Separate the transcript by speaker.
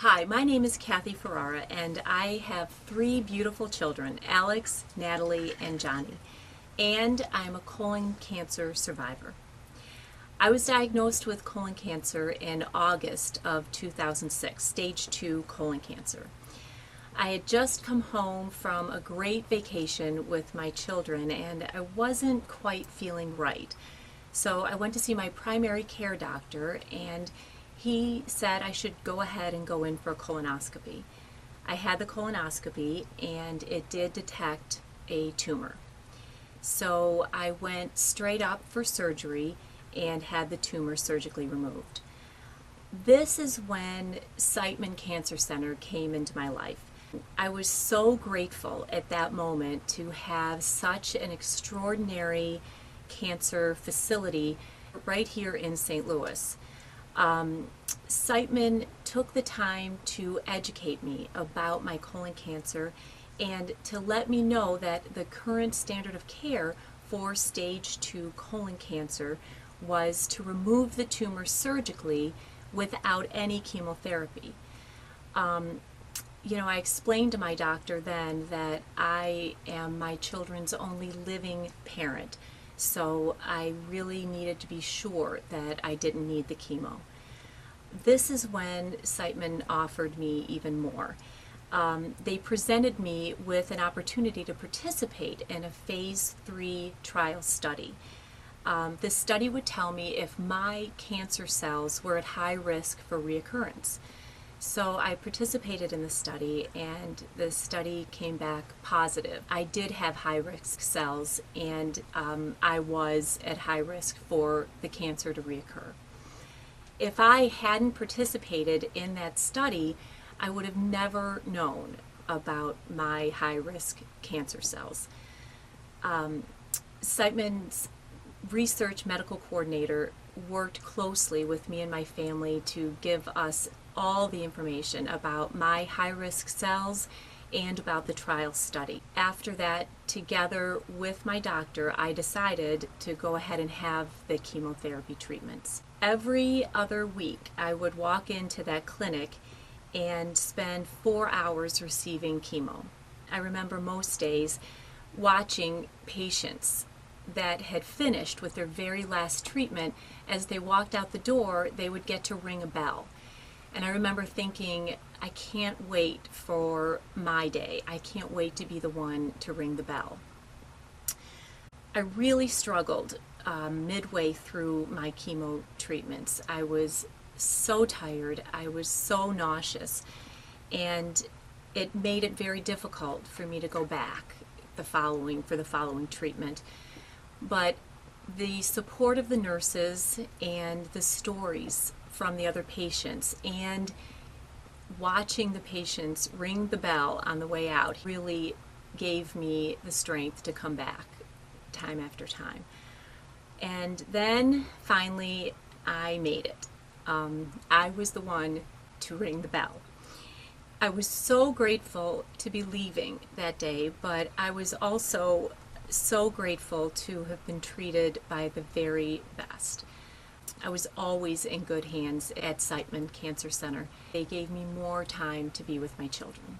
Speaker 1: Hi, my name is Kathy Ferrar, and I have three beautiful children, Alex, Natalie, and Johnny, and I'm a colon cancer survivor. I was diagnosed with colon cancer in August of 2006, stage 2 colon cancer. I had just come home from a great vacation with my children, and I wasn't quite feeling right. So I went to see my primary care doctor, and he said I should go ahead and go in for a colonoscopy. I had the colonoscopy, and it did detect a tumor. So I went straight up for surgery and had the tumor surgically removed. This is when Siteman Cancer Center came into my life. I was so grateful at that moment to have such an extraordinary cancer facility right here in St. Louis. Siteman took the time to educate me about my colon cancer and to let me know that the current standard of care for stage 2 colon cancer was to remove the tumor surgically without any chemotherapy. I explained to my doctor then that I am my children's only living parent, so I really needed to be sure that I didn't need the chemo. This is when Siteman offered me even more. They presented me with an opportunity to participate in a phase 3 trial study. This study would tell me if my cancer cells were at high risk for reoccurrence. So I participated in the study, and the study came back positive. I did have high-risk cells, and I was at high risk for the cancer to reoccur. If I hadn't participated in that study, I would have never known about my high-risk cancer cells. Siteman's research medical coordinator worked closely with me and my family to give us all the information about my high-risk cells and about the trial study. After that, together with my doctor, I decided to go ahead and have the chemotherapy treatments. Every other week, I would walk into that clinic and spend 4 hours receiving chemo. I remember most days watching patients that had finished with their very last treatment. As they walked out the door, they would get to ring a bell. And I remember thinking, I can't wait for my day. I can't wait to be the one to ring the bell. I really struggled midway through my chemo treatments. I was so tired. I was so nauseous. And it made it very difficult for me to go back for the following treatment. But the support of the nurses and the stories from the other patients and watching the patients ring the bell on the way out really gave me the strength to come back time after time. And then finally I made it. I was the one to ring the bell. I was so grateful to be leaving that day, but I was also so grateful to have been treated by the very best. I was always in good hands at Siteman Cancer Center. They gave me more time to be with my children.